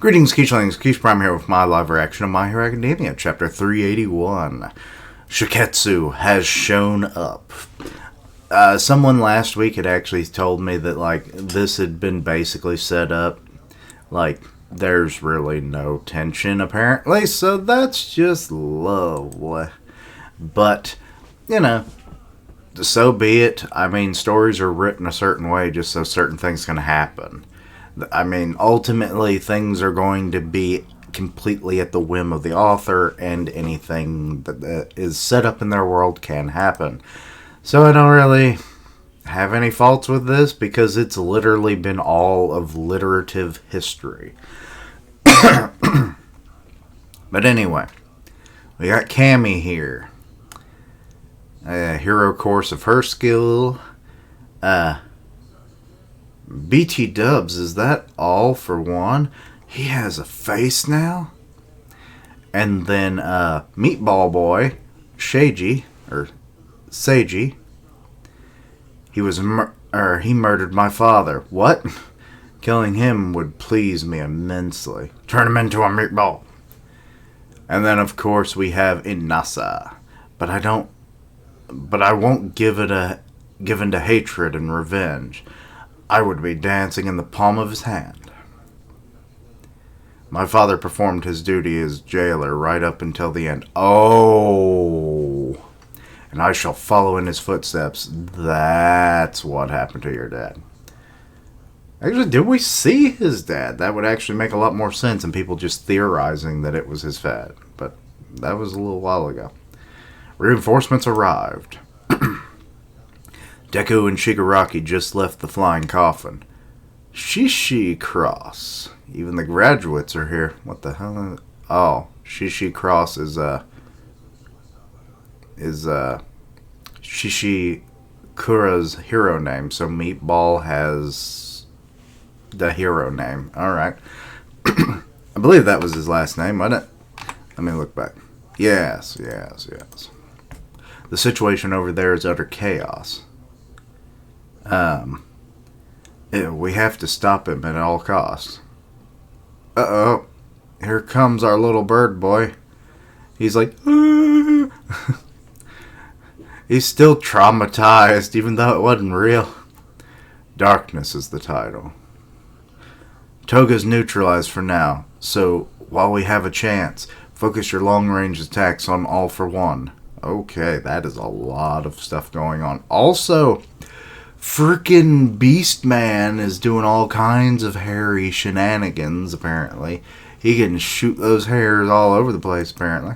Greetings, Keechlings. Keish Prime here with my live reaction of My Hero Academia, Chapter 381. Shiketsu has shown up. Someone last week had actually told me that, this had been basically set up. There's really no tension, apparently, so that's just lovely. But, so be it. I mean, stories are written a certain way just so certain things can happen. I mean, ultimately, things are going to be completely at the whim of the author, and anything that is set up in their world can happen. So I don't really have any faults with this, because it's literally been all of literative history. But anyway, we got Cammy here. A hero course of her skill. BT Dubs, is that all for one? He has a face now? And then, Meatball Boy, Seiji, he murdered my father. What? Killing him would please me immensely. Turn him into a meatball. And then, of course, we have Inasa. But I won't give in to hatred and revenge. I would be dancing in the palm of his hand. My father performed his duty as jailer right up until the end. Oh! And I shall follow in his footsteps. That's what happened to your dad. Actually, did we see his dad? That would actually make a lot more sense than people just theorizing that it was his dad. But that was a little while ago. Reinforcements arrived. Deku and Shigaraki just left the flying coffin. Shishi Cross. Even the graduates are here. What the hell? Oh, Shishi Cross is Shishikura's hero name. So Meatball has the hero name. Alright. I believe that was his last name, wasn't it? Let me look back. Yes. The situation over there is utter chaos. We have to stop him at all costs. Uh-oh. Here comes our little bird boy. He's like, ah. He's still traumatized, even though it wasn't real. Darkness is the title. Toga's neutralized for now, so while we have a chance, focus your long-range attacks on All for One. Okay, that is a lot of stuff going on. Also, freaking Beast Man is doing all kinds of hairy shenanigans, apparently. He can shoot those hairs all over the place, apparently.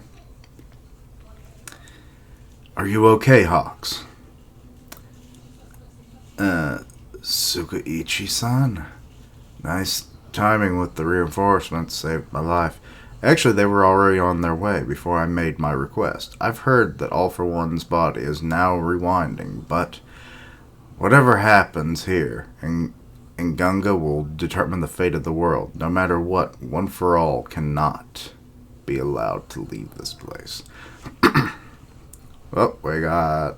Are you okay, Hawks? Sukaichi-san? Nice timing with the reinforcements. Saved my life. Actually, they were already on their way before I made my request. I've heard that All for One's body is now rewinding, but whatever happens here, and Gunga will determine the fate of the world. No matter what, One for All cannot be allowed to leave this place. Oh, we got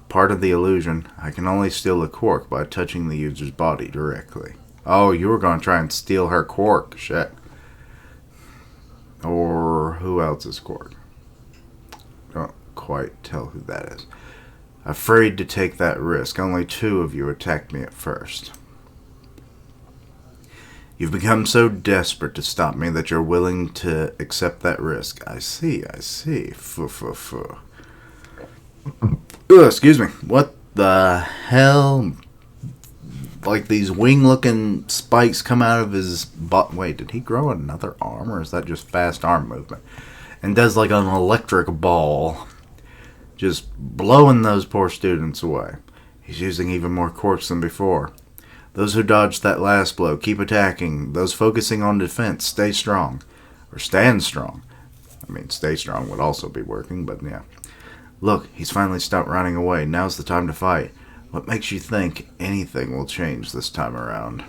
part of the illusion. I can only steal a quark by touching the user's body directly. Oh, you were going to try and steal her quark. Shit. Or who else is quark? Don't quite tell who that is. Afraid to take that risk. Only 2 of you attacked me at first. You've become so desperate to stop me that you're willing to accept that risk. I see. Ugh, excuse me. What the hell? Like these wing-looking spikes come out of his butt. Wait, did he grow another arm, or is that just fast arm movement? And does like an electric ball, just blowing those poor students away. He's using even more quarks than before. Those who dodged that last blow, keep attacking. Those focusing on defense, stay strong. Or stand strong. I mean, stay strong would also be working, but yeah. Look, he's finally stopped running away. Now's the time to fight. What makes you think anything will change this time around?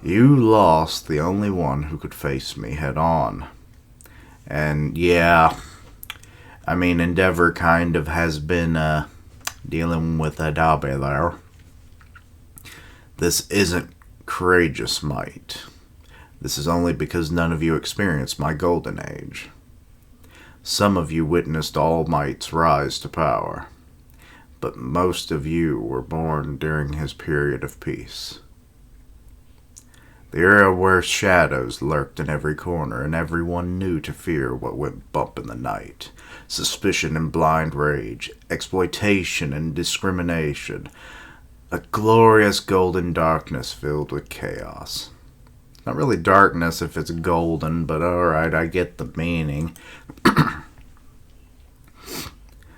You lost the only one who could face me head on. And yeah, I mean, Endeavor kind of has been dealing with Adabe there. This isn't courageous might. This is only because none of you experienced my golden age. Some of you witnessed All Might's rise to power, but most of you were born during his period of peace. The era where shadows lurked in every corner, and everyone knew to fear what went bump in the night. Suspicion and blind rage, exploitation and discrimination. A glorious golden darkness filled with chaos. Not really darkness if it's golden, but alright, I get the meaning.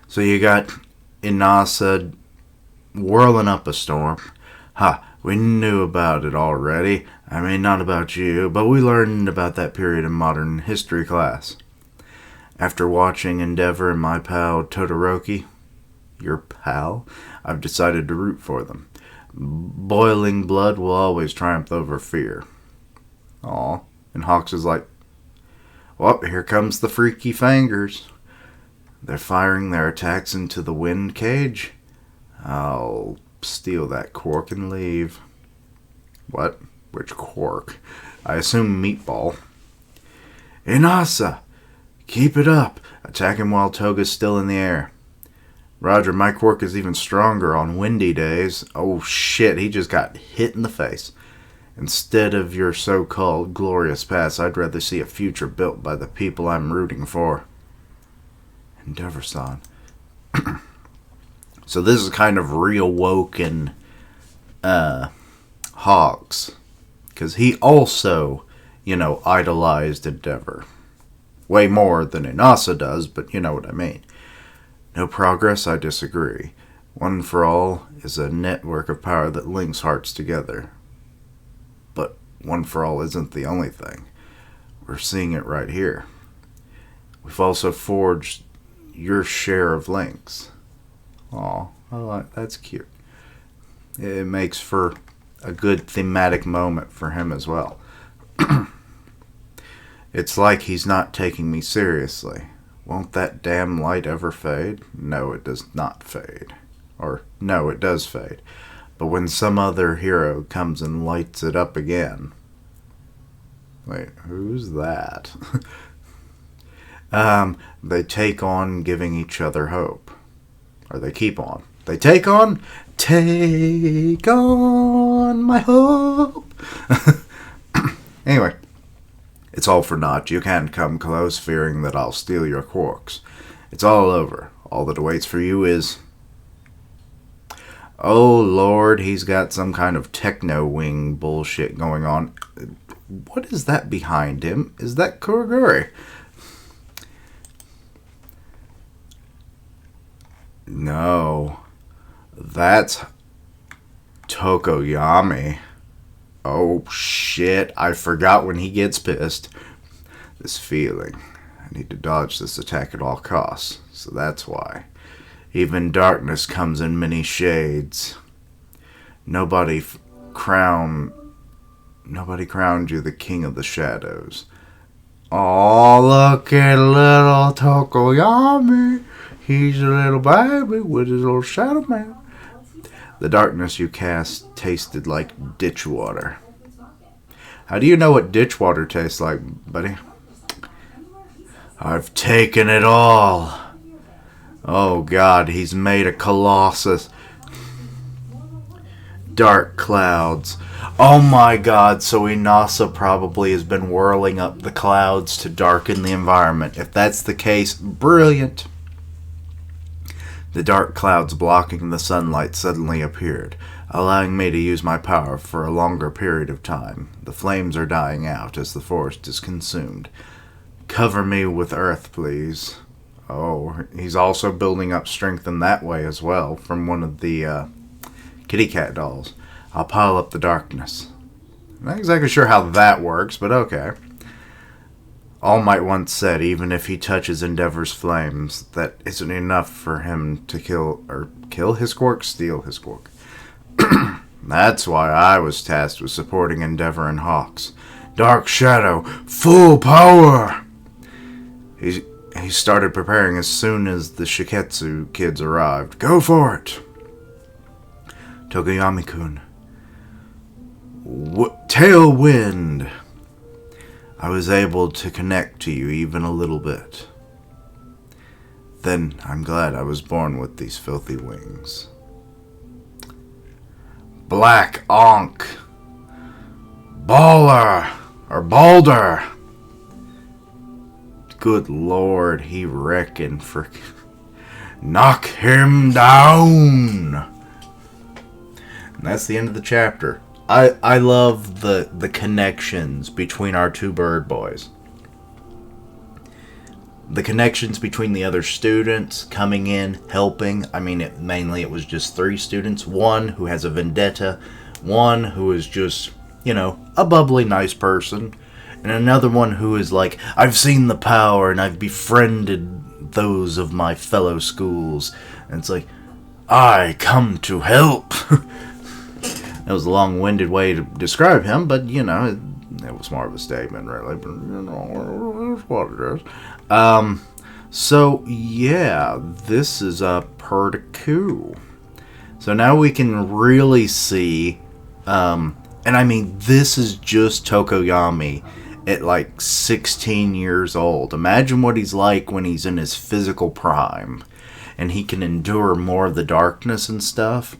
So you got Inasa whirling up a storm. Ha, we knew about it already. I mean, not about you, but we learned about that period in modern history class. After watching Endeavor and my pal Todoroki, your pal, I've decided to root for them. Boiling blood will always triumph over fear. Aw, and Hawks is like, well, here comes the freaky fangers. They're firing their attacks into the wind cage. I'll steal that quark and leave. What? Which quark? I assume meatball. Inasa! Keep it up! Attack him while Toga's still in the air. Roger, my quark is even stronger on windy days. Oh shit, he just got hit in the face. Instead of your so-called glorious past, I'd rather see a future built by the people I'm rooting for. Endeavor-san. So this is kind of reawoken Hawks. Because he also, idolized Endeavor. Way more than Inasa does, but you know what I mean. No progress, I disagree. One for All is a network of power that links hearts together. But One for All isn't the only thing. We're seeing it right here. We've also forged your share of links. Aw, that's cute. It makes for a good thematic moment for him as well. It's like he's not taking me seriously. Won't that damn light ever fade? No, it does not fade. Or, no, it does fade. But when some other hero comes and lights it up again... Wait, who's that? They take on giving each other hope. Or they keep on. They take on? Take on my hope. Anyway, it's all for naught. You can't come close, fearing that I'll steal your quarks. It's all over. All that awaits for you is... Oh, Lord, he's got some kind of techno-wing bullshit going on. What is that behind him? Is that Kuroguri? No. That's Tokoyami. Oh, shit. I forgot when he gets pissed. This feeling. I need to dodge this attack at all costs. So that's why. Even darkness comes in many shades. Nobody crowned you the king of the shadows. Oh, look at little Tokoyami. He's a little baby with his little shadow man. The darkness you cast tasted like ditch water. How do you know what ditch water tastes like, buddy? I've taken it all. Oh God, he's made a colossus. Dark clouds. Oh my God, so Inasa probably has been whirling up the clouds to darken the environment. If that's the case, brilliant. The dark clouds blocking the sunlight suddenly appeared, allowing me to use my power for a longer period of time. The flames are dying out as the forest is consumed. Cover me with earth, please. Oh, he's also building up strength in that way as well, from one of the kitty cat dolls. I'll pile up the darkness. I'm not exactly sure how that works, but okay. All Might once said, even if he touches Endeavor's flames, that isn't enough for him to kill his quark, steal his quark. That's why I was tasked with supporting Endeavor and Hawks. Dark Shadow, full power! He started preparing as soon as the Shiketsu kids arrived. Go for it! Tokoyami-kun. Tailwind! I was able to connect to you even a little bit. Then I'm glad I was born with these filthy wings. Black Ankh. Baller. Or Balder. Good Lord, he reckoned for... Knock him down. And that's the end of the chapter. I love the connections between our two bird boys. The connections between the other students coming in, helping. I mean, mainly it was just 3 students. One who has a vendetta. One who is just, a bubbly, nice person. And another one who is like, I've seen the power and I've befriended those of my fellow schools. And it's like, I come to help. That was a long-winded way to describe him, but, it was more of a statement, really. But, it's what it is. So, yeah, this is pretty cool. So now we can really see, and I mean, this is just Tokoyami at like 16 years old. Imagine what he's like when he's in his physical prime, and he can endure more of the darkness and stuff.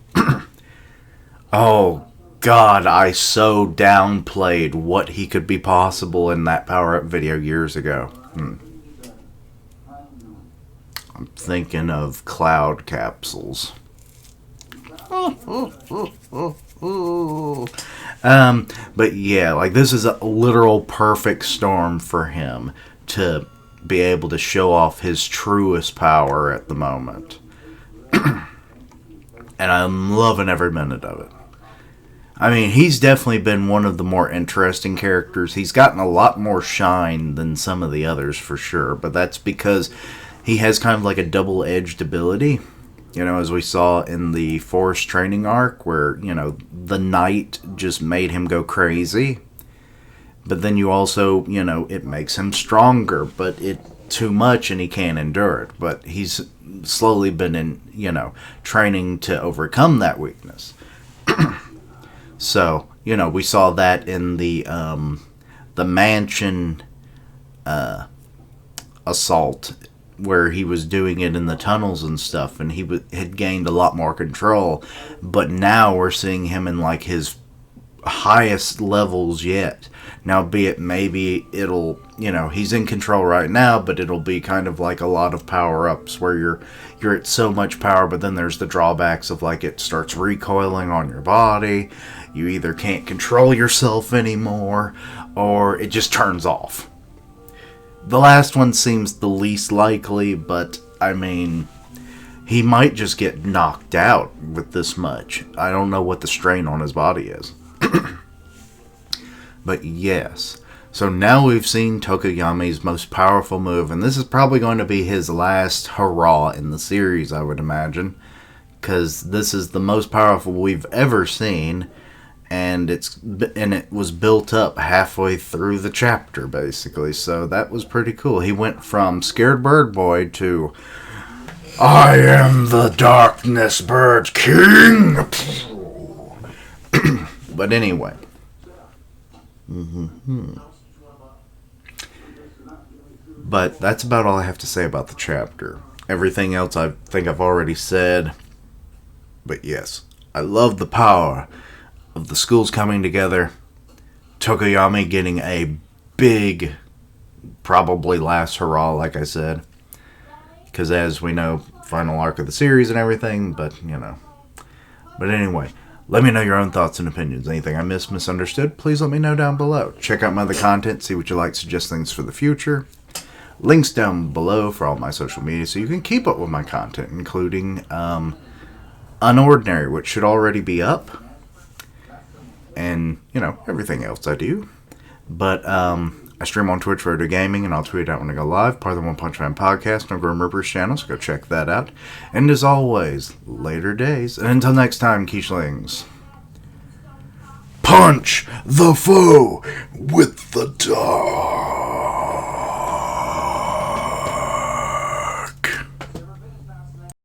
Oh, God, I so downplayed what he could be possible in that power-up video years ago. I'm thinking of cloud capsules. But yeah, like this is a literal perfect storm for him to be able to show off his truest power at the moment. And I'm loving every minute of it. I mean, he's definitely been one of the more interesting characters. He's gotten a lot more shine than some of the others for sure, but that's because he has kind of like a double-edged ability. As we saw in the Forest training arc where, the night just made him go crazy. But then you also, it makes him stronger, but it too much and he can't endure it. But he's slowly been training to overcome that weakness. So, we saw that in the mansion assault, where he was doing it in the tunnels and stuff, and he had gained a lot more control. But now we're seeing him in like his highest levels yet. Now, be it maybe it'll, he's in control right now, but it'll be kind of like a lot of power-ups where you're at so much power, but then there's the drawbacks of like it starts recoiling on your body. You either can't control yourself anymore, or it just turns off. The last one seems the least likely, but, I mean, he might just get knocked out with this much. I don't know what the strain on his body is. But yes. So now we've seen Tokoyami's most powerful move, and this is probably going to be his last hurrah in the series, I would imagine. Because this is the most powerful we've ever seen. And it was built up halfway through the chapter, basically. So that was pretty cool. He went from Scared Bird Boy to I am the Darkness Bird King. But anyway. But that's about all I have to say about the chapter. Everything else I think I've already said. But yes, I love the power of the schools coming together, Tokoyami getting a big, probably last hurrah, like I said. Because as we know, final arc of the series and everything, but, But anyway, let me know your own thoughts and opinions. Anything I misunderstood, please let me know down below. Check out my other content, see what you like, suggest things for the future. Links down below for all my social media so you can keep up with my content, including Unordinary, which should already be up. And, everything else I do. But, I stream on Twitch for Gaming, and I'll tweet out when I go live. Part of the One Punch Man podcast on Grim Reaper's channel, so go check that out. And as always, later days. And until next time, Quiche-lings. Punch the foe with the dark.